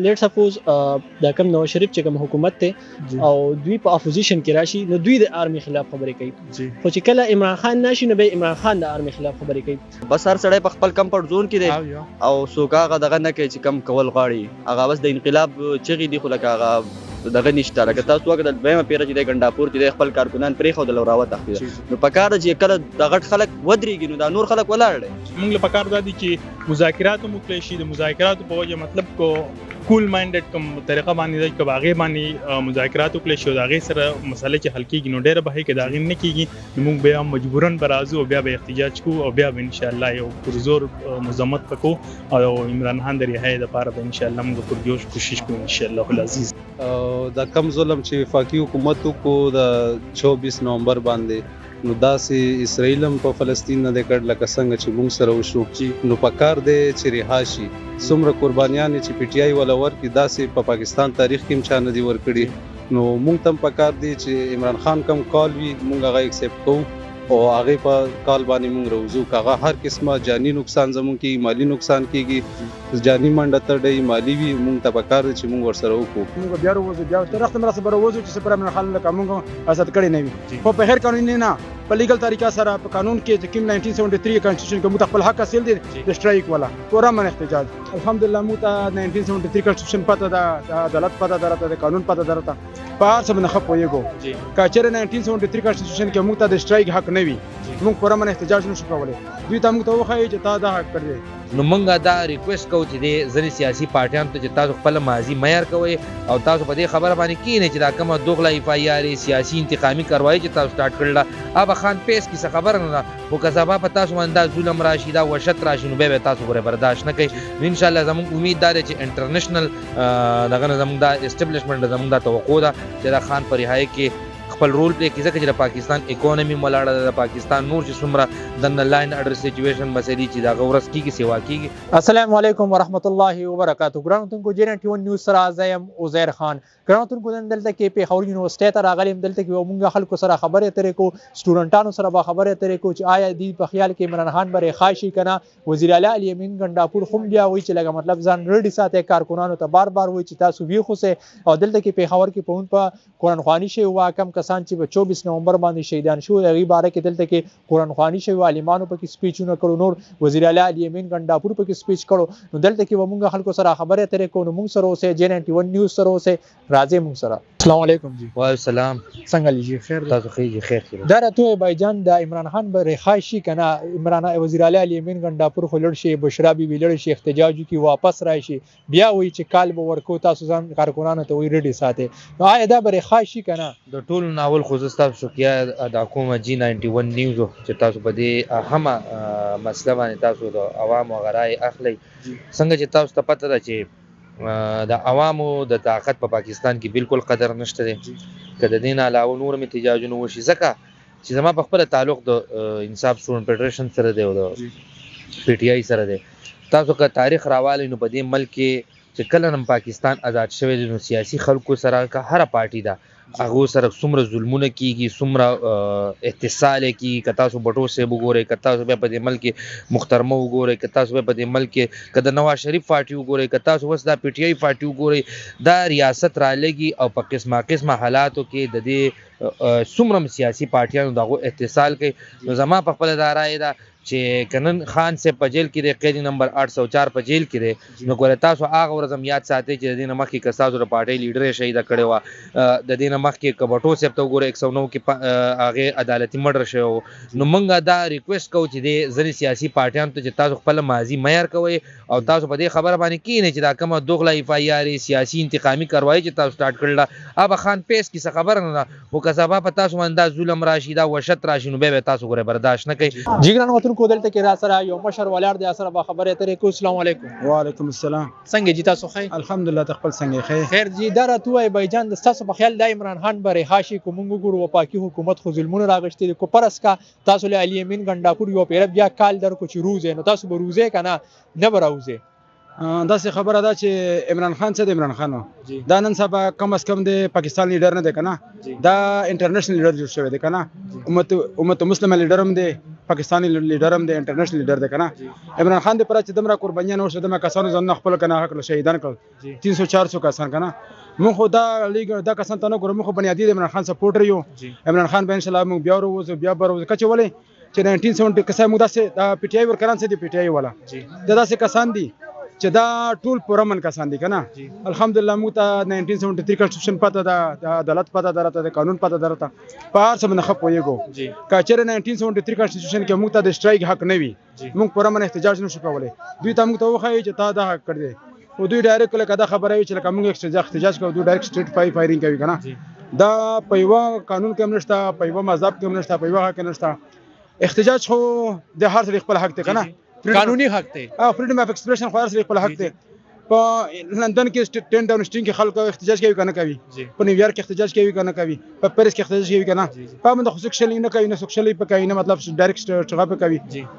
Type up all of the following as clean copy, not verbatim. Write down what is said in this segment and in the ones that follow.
لیټ سپوز دا کوم نواز شریف چې کوم حکومت ته جی او دوی په اپوزیشن کې راشي نو دوی د آرمي خلاف خبرې کوي جی خو چې کله عمران خان ناشي نو به عمران خان د آرمي خلاف خبرې کوي. بس هر سړی په خپل کمفورت زون کې دی او یا او څوک هغه دغه نه کوي چې کم کول غواړي هغه بس د انقلاب چغې دي خو لکه هغه دغه نشته لکه تاسو وګورئ د دویمه پیره چې دی ګنډاپور کې دی خپل کارکونان پرېښودل او راوتښتېدل جی. نو په کار ده چې کله د غټ خلک ودرېږي نو دا نور خلک ولاړ دی. موږ له پکار دادي چې مذاکرات مو کړی شي د مذاکراتو په وجه مطلب کو کول مایندډ کوم طریقه باندې د کباغه باندې مذاکرات وکړي شو دا غي سره مسله چې حل کیږي نو ډېر به کې دا غي نه کیږي موږ به مجبورن برازو او بیا به احتجاج کو او بیا به ان شاء الله یو پرزور مزمت وکړو او عمران خان د رهایی لپاره به ان شاء الله موږ پرجوش کوشش کوو ان شاء الله العزیز. دا کم ظلم چې وفاقي حکومت کو د 24 نومبر باندې نو داسې اسرائیل هم په فلسطین نه د کډ لکه څنګه چې موږ سره وشو نو پکار دی چې رهاشي څومره قربانیان چې پی ټی آی ولا ورکړي داسې په پاکستان تاریخ کې هم چا نه دي ورکړي نو موږ تم پکار دی چې عمران خان کم کال وی موږ هغه ایکسپټ کوو او هغه په کال باندې موږ روزو کاغه هر قسمه جانی نقصان زمون کې مالی نقصان کیږي جانی منډه تر دی مالی وی موږ ته پکار دی چې موږ ورسره وکړو. موږ بیا وروزو بیا تر وخت مرسته بروزو چې سپر من خلک موږ اسد کړي نه وي خو په هر قانون نه په لیګل طریقه سره په قانون کې چې کوم 1973 کانسټیټیوشن کې متخپل حق حاصل دي د سټرایک والا پورا من احتجاج الحمدلله مو ته 1973 کانسټیټیوشن پته ده عدالت پته درته د قانون پته درته په هر څه باندې خپ ویګو کاچره 1973 کانسټیټیوشن کې مو ته د سټرایک حق نه وي موږ پورا من احتجاج نشو کولای دوی ته موږ ته وخایي چې تا دا حق کړی نو موږ دا ریکوست کوو چې د ځینې سیاسي پارټیانو ته چې تاسو خپل ماضي معیار کوئ او تاسو په دې خبره باندې کینئ چې دا کومه دوغله ایف آی آر سیاسي انتقامي کاروایي چې تاسو سٹارټ کړله ابا خان پیس کې څه خبره نه ده خو که سبا په تاسو باندې دا ظلم راشي دا وحشت راشي نو بیا به تاسو ګوره برداشت نه کوئ نو انشاءالله زموږ امید دا دی چې انټرنیشنل دغه نه زموږ دا اسټبلیشمنټ زموږ دا توقع ده چې دا خان په رهایي کې خپل رول پلی کړي ځکه چې د پاکستان اکانومي ولاړه ده د پاکستان نور چې څومره د لاین اډر سچويشن مسلې چې دا غورس کیږي سیوا کیږي. السلام علیکم ورحمت الله وبرکاتہ. ګرانو تونکو جنټ ټي 1 نیوز سره زیم عزیر خان. ګرانو تونکو نن دلته کې په خور یونیورسيټي ته راغلم دلته کې موږ خلکو سره خبرې اترې کو سټوډنټانو سره به خبرې اترې کو چې آیا دی په خیال کې عمران خان بره خاشي کنه وزیر اعلی الیمین ګنڈاپور خو بیا وایي چې لکه مطلب ځان ریډي ساتي کارکونانو ته بار بار وایي چې تاسو وی خو سه او دلته کې په خور کې پون په قران خواني شي وا کم کسان چې 24 نومبر باندې شهیدان شو هغه باره کې دلته کې قران خواني شي عالمانو په کې سپیچونه کړو نور وزیر اعلی الیمین ګنڈاپور په کې سپیچ کړو نو دلته کې موږ خلکو سره خبرې اترې کو نو موږ سره اوسه جنټ 1 نیوز سره اوسه راځي موږ سره. السلام علیکم جی. وعلیکم السلام. څنګه لیجی خیر تاسو خیر دا راته بایجان د عمران خان بره خاشي کنه عمران وزیر اعلی الیمین ګنڈاپور خلړ شي بشرا بي ویلړ شي احتجاج کی واپس راشي بیا وایي چې کال به ورکو تاسو ځان کارکونانو ته وی ریډي ساتي نو آیا دا بره خاشي کنه د ټول ناول خو زستا شکیا د حکومت جی 91 نیوز چې تاسو په دې اهمه مسله باندې تاسو د عوامو غرای اخلي څنګه چې تاسو ته پته ده چې د عوامو د طاقت په پاکستان کې بالکل قدر نشته دی کله دین علاوه نور احتجاجونه وشي ځکه چې زما په خپل تعلق د انصاف سټوډنټ فدریشن سره دی او د پی ټی آی سره دی تاسو که تاریخ راوالئ نو په دې ملک کې چې کله نن پاکستان آزاد شوی دی نو سیاسي خلکو سره که هر پارټي ده هغه سره څومره ظلمونه کیږي څومره اتصال کیږي که تاسو بټو صاحب وګورئ که تاسو په دې ملک محترمه وګورئ که تاسو په دې ملک که د نواز شریف پارټي وګورئ که تاسو وس دا پی ټی آی پارټي وګورئ دا ریاست را لګي او په قسمه حالاتو کې د دې څومره سیاسي پارټیانو دغه اتصال کوي نو زما په خپل دا رائے ده چې کنن خان سے په جیل کې د قیدی نمبر 804 په جیل کې دی نو ګوره تاسو هغه ورځم یاد ساتئ چې د دې نمخ کې کسازو د پارټي لیډر شهید کړي و د دې نمخ کې کبټو سپ ته ګوره 109 کې هغه عدالتي مرډر شو نو موږ دا ریکوست کوو چې د ځینې سیاسي پارټیانو ته چې تاسو خپل ماضي معیار کوئ او تاسو په دې خبره باندې کینئ چې دا کومه دوغله ایف آی آر سیاسي انتقامي کاروایي چې تاسو سٹارټ کړل ابا خان پیس کې څه خبره نه ده خو که سبا په تاسو باندې دا ظلم راشي دا وحشت راشي نو به تاسو ګوره برداشت نه کوئ. جګران وطن کو دلته کې را سره یو مشر ولر دی سره به خبرې اترې کو. السلام علیکم. وعلیکم السلام. څنګه جی تاسو خیر الحمدلله تخپل څنګه خیر جی دا راته وای بایجان د تاسو په خیال د عمران خان بره خاشي کوم ګورو وپاکي حکومت خو ظلمونه راغشتي کو پرس کا تاسو له علی امین ګنڈاپور یو پیر بیا کال در کو چې روزه نو تاسو به روزه کنه نه براوزه دا څه خبره ده چې عمران خان څه د عمران خان دا نن سبا کم از کم د پاکستان لیډر نه دی کنه دا انټرنیشنل لیډر جوړ شوی دی کنه امت مسلمه لیډر هم دی پاکستاني لیډر هم دی انټرنیشنل لیډر دی کنه عمران خان د پر چې دمره قربانیان او شدمه کسانو ځان خپل کنه حق شهیدان کړ 300 400 کسان کنه مونږ خو دا لیګ دا کسان ته نه ګورم خو بنیادی عمران خان سپورټر یو عمران خان به ان شاء الله مونږ بیا وروزو بیا بروزو کچ ولې چې 1970 کسان موږ داسې د پی ټی آی ورکران سي دی پی ټی آی والا دا داسې کسان دي چې دا ټول پرمن کسان دي کنه الحمدلله موږ ته 1973 کنسټیټیوشن پته ده د عدالت پته درته د قانون پته درته په هر څه باندې خپ ویګو کچره 1973 کنسټیټیوشن کې موږ ته د سټرایک حق نه وي موږ پرمن احتجاج نشو کولای دوی ته موږ ته وخایي چې تا دا حق کړی دی او دوی ډایرکټ کله کدا خبره وي چې لکه موږ احتجاج کوو دوی ډایرکټ سټریټ فایرینګ کوي کنه دا په یو قانون کې نشته په یو مذهب کې نشته په یو حق نشته احتجاج خو د هر څه خپل حق دی کنه قانوني حق دی فريډم اف ایکسپریشن خو هر څه خپل حق دی په لندن کې 10 ډاونسټریم کې خلک احتجاج کوي کنه کوي په نیویارک کې احتجاج کوي کنه کوي په پاریس کې احتجاج کوي کنه په باندې خصوصي شلی نه کوي نه سوکشلی په کوي نه مطلب ډایرکټ څنګه په کوي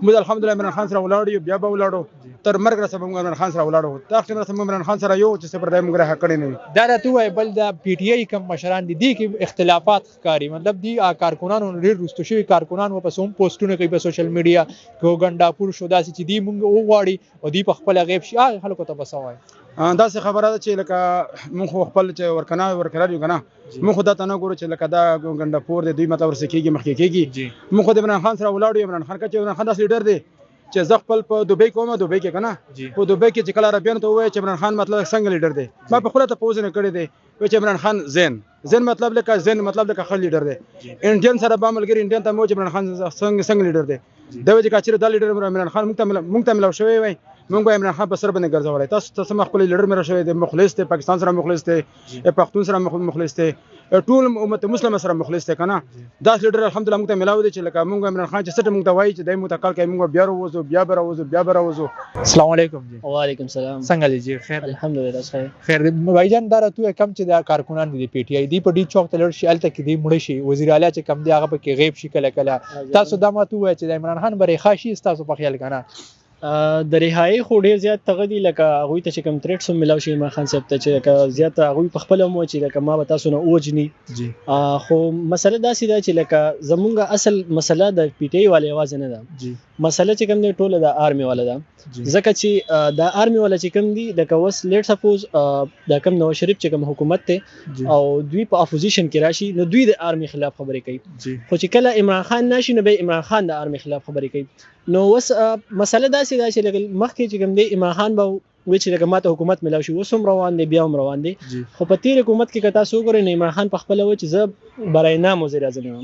موږ الحمدلله عمران خان سره ولاړو بیا به ولاړو تر مرګ سره موږ عمران خان سره ولاړو تا څنګه سره عمران خان سره یو چې سپر دای موږ حق کړی نه دا راته وای بل د پی ټی آی کم مشران دي کې اختلافات ښکاری مطلب دی کارکونانو ډیر رستو شوی کارکونانو په سوم پوسټونه کوي په سوشل میډیا کو ګنډاپور شو داسې چې دی موږ وغواړي او دی په خپل غیب شي خلکو ته بسوای دا څه خبره ده چې لکه مونږ خپل چې ورکرار یو کنه مونږ خدای ته نه ګورو چې لکه دا ګنډاپور دی دوی مطلب ورسکیږي مخکې کېږي مونږ خو د عمران خان سره ولاړو عمران خان چې عمران خان داسې لیډر دی چې زه خپل په دوبۍ کومه دوبۍ کې کنه په دوبۍ کې چې کله عربیانو ته وایي چې عمران خان مطلب څنګه لیډر دی ما په خپل ته پوز نه کړی دی چې عمران خان زین مطلب لکه زین مطلب لکه خل لیډر دی انډین سره به ملګری انډین ته مو چې عمران خان څنګه لیډر دی دا وجه کاچره دا لیډر عمران خان موږ ته ملو شوی وای موږ به عمران خان په سر باندې ګرځولای تاسو سم خپل لیډر مې شوی دی مخلص دی پاکستان سره مخلص دی پښتون سره مخلص دی ټول امت مسلمان سره مخلص دی کنه دا لیډر الحمدلله موږ ته ملاو دی چې لکه موږ عمران خان چې څه موږ ته وایي چې دای متقال کوي موږ بیا وروزو السلام علیکم جی وعلیکم السلام څنګه دی جی خیر الحمدلله خیر بھائی جان دا راته کم چې د کارکونان دي پی ټی آی دی په ډی چوک تلل شي الته کې دی مړ شي وزیر اعلی چې کم دی هغه په کې غیب شي کله تاسو دا ماته وای چې د عمران خان بری خاشي تاسو په خیال کنه د رهایی خو ډیر زیات تغدي لکه هغه ته چې کوم تریټ سم ملاو شي عمران خان صاحب ته چې زیات هغه په خپل مو چې لکه ما به تاسو نه اوجني خو مسله دا سي دا چې لکه زمونږ اصل مسله د پی ټی آی والے आवाज نه ده مسله چې کوم دی ټوله د آرمي والا ده ځکه چې د آرمي والا چې کوم دی د کوس لیټ سپوز د کوم نواز شریف چې کوم حکومت ته او دوی په اپوزیشن کې راشي نو دوی د آرمي خلاف خبرې کوي خو چې کله عمران خان ناشي نو به عمران خان د آرمي خلاف خبرې کوي نو وس مسله دا سي دا چې مخکې چې کوم دی عمران خان به و چې لکه ماته حکومت ملاو شي وسوم روان دی بیا هم روان دی خو په تیر حکومت کې کتا سو ګورې نه عمران خان په خپل و چې زه برای نام وزیر اعظم یم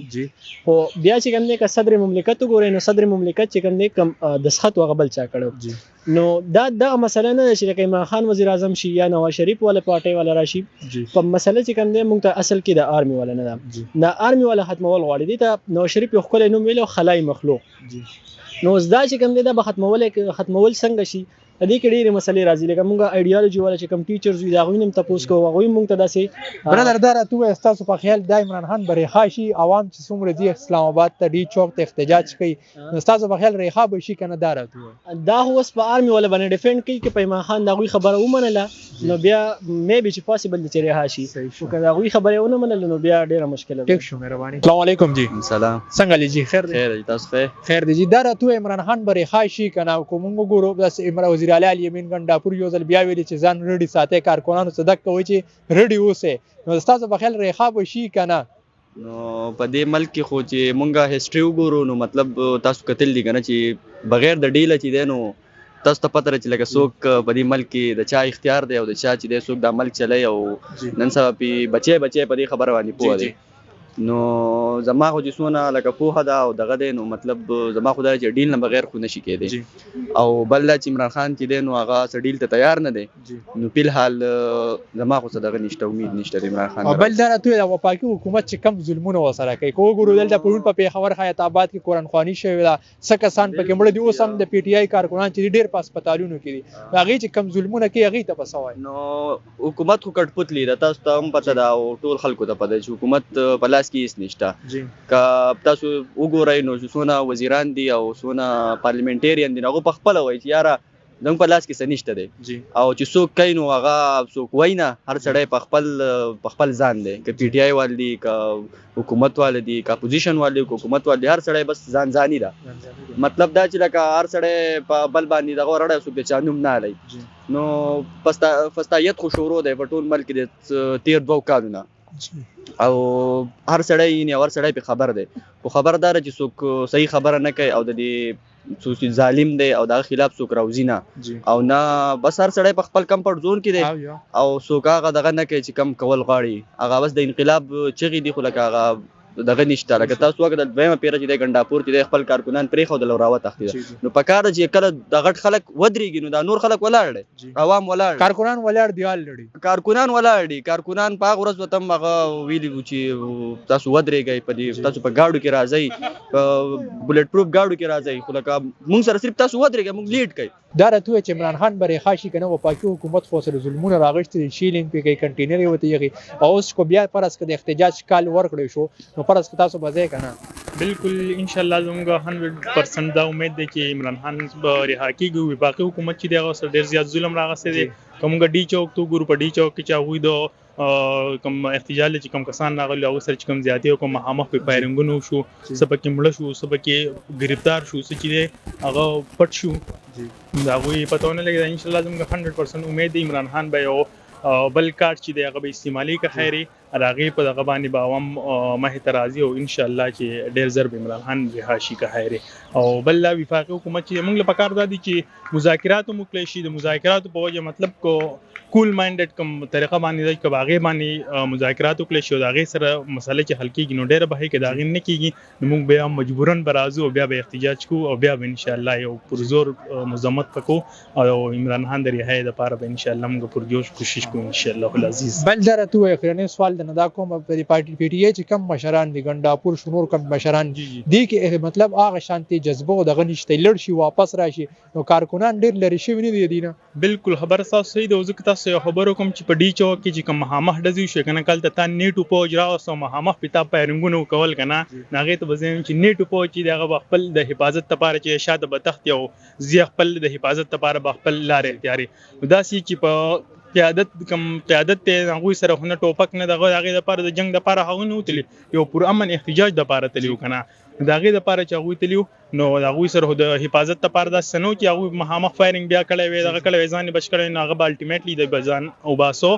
خو بیا چې کوم دی که صدر مملکت ګورې نو صدر مملکت چې کوم دی کم دسخط وغبل چا کړو نو دا مسله نه چې لکه عمران خان وزیر اعظم شي یا نواز شریف ولا پارټي ولا راشي په مسله چې کوم دی موږ ته اصل کې د آرمي ولا نه ده د آرمي ولا ختمول غواړي دي ته نواز شریف یو خپل نوم ویلو خلای مخلوق نو زدا چې کوم دی دا ختمول څنګه شي د دې کې ډېرې مسلې راځي لکه موږ ایډیالوژي والا چې کوم ټیچرز وي دا غوښنه هم تاسو کوو هغه موږ ته داسې برادر دا راته تاسو په خیال د عمران خان بری خاشي عوام چې څومره دي اسلام آباد ته ډی چوک ته احتجاج کوي تاسو په خیال ریخا به شي کنه دا راته دا هو اس په آرمي ولا باندې ډیفند کوي چې عمران خان دا غوي خبره ومنله نو بیا مې به چې پاسبل دي چې ریخا شي او که دا غوي خبره ونه منله نو بیا ډیره مشکله ټیک شو مهرباني السلام علیکم جی سلام څنګه جی خیر خیر تاسو خیر دی جی دا راته عمران خان بری خاشي کنه کوم ګورو بس عمران وزیر اعلی الیمین ګنډاپور یو ځل بیا ویلي چې ځان ریډي ساتي کارکونانو صدق کوي چې ریډي اوسه نو تاسو په خیال ریخا به شي کنه نو په دې ملک کې خو چې مونږه هیستوري وګورو نو مطلب تاسو کتل دي کنه چې بغیر د ډیل چې دی نو تاسو ته پته چې لکه څوک په دې ملک کې د چا اختیار دی او د چا چې دی څوک د ملک چلای او نن سبا په بچي په دې خبره باندې پوه دي نو زما خو چې سونه لکه پوهه ده او دغه دی نو مطلب زما خو دا چې ډیل نه بغیر خو نشي کېدی او بل چې عمران خان چې دی نو هغه څه ډیل ته تیار نه دی نو په الحال زما خو څه دغه نشته امید نشته د عمران خان او بل دا راته د وفاقي حکومت چې کم ظلمونه وسره کوي کو ګورو دلته پرون په پیښور حیات آباد کې قرآن خواني شوی دا سکسان پکې مړ دي اوس هم د پی ټی آی کارکونان چې ډیر په هسپتالونو کې دي هغه چې کم ظلمونه کوي هغه ته پسوي نو حکومت خو کټپوت لیدا تاسو ته هم پته ده او ټول خلکو ته پته چې حکومت په لاس کې هیڅ نشته که تاسو وګورئ نو څونه وزیران دي او څونه پارلیمنټریان دي هغه په خپل وایي چې یاره زموږ په لاس کې څه نشته دی او چې څوک کوي نو هغه څوک وایي نه، هر سړی په خپل ځان دی، که پی ټی آی وال دي، که حکومت وال دي، که اپوزیشن وال دي، که حکومت وال دي، هر سړی بس ځاني ده. مطلب دا چې لکه هر سړی په بل باندې دغه ورړی څوک د چا نوم نه هلی. نو فستایت خو شروع دی په ټول ملک د تیر 2 کالونه او هر سړی نه هر سړی په خبر دی، خو خبردار چې څوک صحیح خبره نه کوي او د دې څوک ظالم دی او دغه خلاف څوک راوځي نه او نه، بس هر سړی په خپل کمفورت زون کې دی او څوک هغه دغه نه کوي چې کم کول غواړي، هغه بس د انقلاب چغې دي، خو لکه هغه دغه نشته. لکه تاسو وګورئ د دویمه پیره چې د ګنډاپور چې د خپل کارکونان پرېښودل او راوتښتېدل، نو په کار ده چې کله د غټ خلک ودرېږي نو دا نور خلک ولاړ دي، عوام ولاړ، کارکونان ولاړ دي، کارکونان ولاړ دي. کارکونان په هغه ورځ ورته هم هغه ویلي وو چې تاسو ودرېږئ، په دې تاسو په ګاډو کې راځئ، په بلټ پروف ګاډو کې راځئ، خو لکه موږ سره صرف تاسو ودرېږئ، موږ لیډ کوي. دا راته وایي چې عمران خان به رېخا شي که نه، وفاقي حکومت خو سره ظلمونه راغښتي دي، شیلینګ پرې کوي، کنټینر یې ورته یغي، او اوس کو بیا فرض که د احتجاج کال ورکړی شو نو فرض که تاسو به ځئ که نه؟ بالکل انشاءالله زموږ 100% دا امید دی چې عمران خان به رها کېږي. وفاقي حکومت چې دی هغه سره ډېر زیات ظلم راغستی دی. که موږ ډي چوک ته وګورو، په ډي چوک کې چې هغوی د کوم احتجاج چې کوم کسان راغلي هغوی سره چې کوم زیاتې او کوم مخامخ پرې فایرنګونه وشو، څه پکې مړه شو، څه پکې ګرفتار شو، څه چې دی هغه پټ شو، د هغوی پته ونه لګېده. انشاءالله زموږ 100% امید دی عمران خان به یو بل کار چې دی هغه به استعمالي که خیري د هغې په دغه باندې به عوام مخې ته راځي او انشاءالله چې ډېر زر به عمران خان رها شي که خیري. او بل لا وفاقي حکومت چې موږ له پکار دا دي چې مذاکرات هم وکړی شي، د مذاکراتو په وجه مطلب کو کول مایندډ کوم طریقه باندې دی، که به هغې باندې مذاکرات وکړی شي او د هغې سره مسله چې حل کېږي نو ډېره به ښه، که د هغې نه کېږي نو موږ بیا مجبوراً به راځو او بیا به احتجاج کوو او بیا به انشاءالله یو پرزور مزمت پکو او عمران خان د رهایۍ دپاره به انشاءالله موږ پرجوش کوشش کوو انشاءالله العزیز. بل دا راته ووایه اخرنی سوال د نه دا کوم په دې پارټي پی ټي آی چې کم مشران دي، ګنډاپور شو، نور کم مشران دي کې مطلب هغه شانتې جذبه او دغه نشته، لړ شي واپس راشي، نو کارکونان ډېر لرې شوي نه دي دي نه؟ بالکل خبره ستاسو صحیح ده. ځکه تاسو یو خبر وکړم چې په ډي چوک کې چې کوم مخامخ ډزې وشوې که نه، کلته تا نیټو پوج راوست او مخامخ پې تا فایرنګونه وکول که نه، نو هغې ته به زه وایم چې نیټو پوج چې دی هغه به خپل د حفاظت دپاره چې شاته به تښتي او زه خپل د حفاظت دپاره به خپل لارې اختیاري. نو داسې چې په قیادت دی هغوی سره خو نه ټوپک نه دغه د هغې دپاره د جنګ دپاره هغوی نه وتلي، یو پرامن احتجاج دپاره تلي وو که نه، د هغې دپاره چې هغوی تلي وو نو د هغوی سره د حفاظت دپاره داسې څه نه وو چې هغوی مخامخ فایرنګ بیا کړی وی، دغه کړی وی، ځان یې بچ کړی، نو هغه به الټیمیټلي د به ځان وباسو،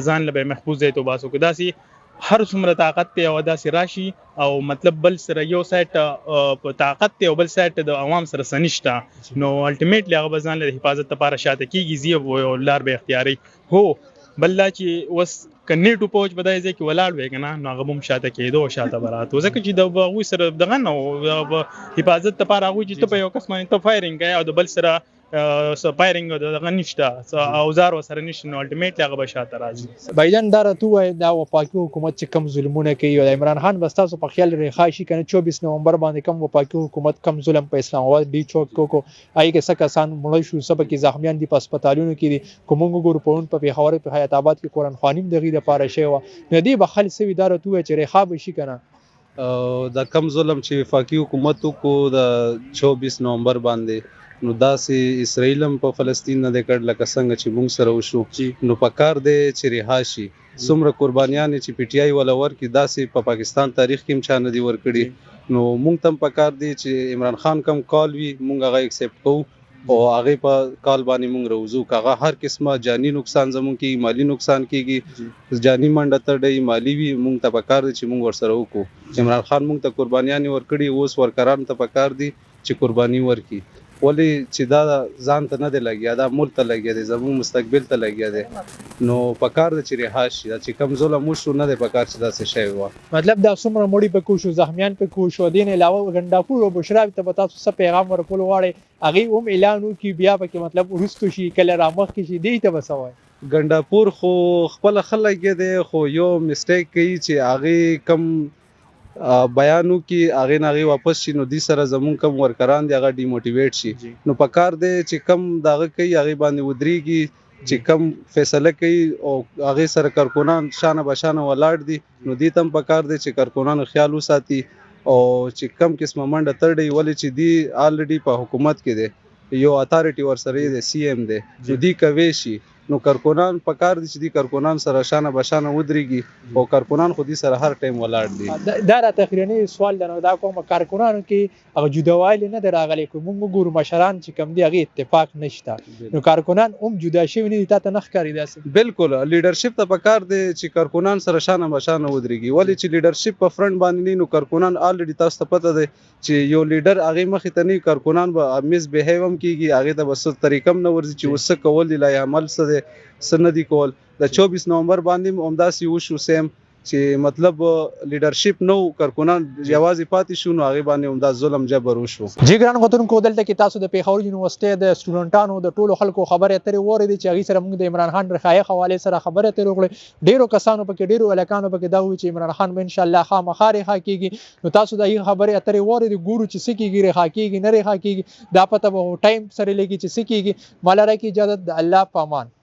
ځان له به محفوظ ځای ته وباسو. که داسې هر څومره طاقت دی او داسې راشي او مطلب بل سره یو سایډ په طاقت دی او بل سایډ د عوام سره څه نشته، نو الټیمیټلي هغه به ځان له حفاظت دپاره شاته کېږي، زی او لار به اختیاري. هو بل دا چې اوس که نیټو پوج به دای ځای کې ولاړ وی که نه، نو هغه به هم شاته کېدو او شاته به راتو، ځکه چې د هغوی سره دغه نه و حفاظت دپاره هغوی چې ته په یو کس باندې ته فایرنګ کوې او د بل سره فایرنګ دغه نشته، اوزار ورسره نشته، نو الټیمیټلي هغه به شاته راځي. بایدن دا راته ووایه دا وفاقي حکومت چې کم ظلمونه کوي او د عمران خان به ستاسو په خیال رېخا شي که نه، 24 نومبر باندې کم وفاقي حکومت کم ظلم په اسلام آباد ډي چوک کې وکړو، هغې کې څه کسان مړه شو، څه پکې زخمیان دي، په هسپتالونو کې دي، که موږ وګورو پرون په پېښور په حیات آباد کې قرآنخواني هم د هغې دپاره شوې وه، نو دې به حل سوي. دا راته ووایه چې رېخا به شي که نه؟ دا کم ظلم چې وفاقي حکومت وکړو د 24 نومبر باندې، نو داسې اسرائیل هم په فلسطین نه دی کړ لکه څنګه چې موږ سره وشو، نو پکار دی چې رها شي. څومره قربانیانې چې پی ټي آی والا ورکړي داسې په پاکستان تاریخ کې هم چا نه دي ورکړي، نو موږ ته هم پکار دی چې عمران خان کم کال وي موږ هغه اکسپټ کوو او هغې په کال باندې موږ روزو، که هغه هر قسمه جاني نقصان زموږ کېږي، مالي نقصان کېږي، جاني منډه تړی مالي وي، موږ ته پکار دی چې موږ ورسره وکړو. عمران خان موږ ته قربانیانې ورکړي، اوس ورکرانو ته پکار دی چې قرباني ورکړي، ولې چې دا ځان ته نه دی لګیا، دا ملک ته لګیا دی، زموږ مستقبل ته لګیا دی، نو پکار دی چې رها شي. دا چې کم ظلم وشو نه دی پکار چې داسې شی وه، مطلب دا څومره مړي پکې وشو، زخمیان پکې وشو، دې نه علاوه ګنډاپور او بشراوي ته به تاسو څه پیغام ورکول غواړئ، هغې هم اعلان وکړي بیا پکې مطلب وروستو شي کله رامخکې شي، دې ته به څه وایي؟ ګنډاپور خو خپله ښه لګیا دی، خو یو مسټیک کوي چې هغې کم بیانو کې هغې نه هغې واپس شي، نو دوی سره زمونږ کم ورکران دي هغه ډیموټیویټ شي، نو پکار دی چې کم د هغه کوي هغې باندې ودرېږي، چې کم فیصله کوي او هغې سره کارکونان شانه بشانه ولاړ دي، نو دې ته هم پکار دی چې کارکونانو خیال وساتي او چې کم قسمه منډه تړي، ولې چې دی آلریډي په حکومت کې دی، یو اتارټي ورسره دی سی ایم دی نو دی کوي شي نو کارکونان په کار دي چې دی کارکونان سره شانه بشانه ودرېږي او کارکونان خو دي سره هر ټایم ولاړ دي. دا راته اخرنی سوال دی نو دا کوم کارکونانو کې هغه جداوالی نه دی راغلی که موږ وګورو مشران چې کوم دي هغې اتفاق نشته نو کارکونان هم جدا شوي نه دي تا ته نه ښکاري داسې؟ بالکل لیډرشپ ته پکار دی چې کارکونان سره شانه بشانه ودرېږي ولې چې لیډرشپ په فرنٹ باندې نه نو کارکونان الریډي تاسو ته پته دی چې یو لیډر هغې مخې ته نه کارکونان به میس بیهیو هم کېږي هغې ته به څه طریقه هم نه ورځي چې اوس څه کول دي لای عمل څه دی څه نه دي کول. د 24 نومبر باندې هم همداسې وشو سیم چې مطلب لیډرشپ نو کارکونان یوازې پاتې شو نو هغې باندې هم دا ظلم جبر وشو. جی ګران غوښتونکو دلته کې تاسو د پېښور یونیورسټۍ د سټوډنټانو د ټولو خلکو خبرې اترې واورېدې چې هغې سره موږ د عمران خان رخایق حوالې سره خبرې اترې وکړې. ډېرو کسانو پکې ډېرو هلکانو پکې دا وویل چې عمران خان به انشاءالله خامخا رها کېږي نو تاسو د هغې خبرې اترې واورېدې ګورو چې څه کېږي رها کېږي نه رها کېږي دا پته به ټایم سره لګي چې څه کېږي. ماله راکړي اجازت د الله په امان.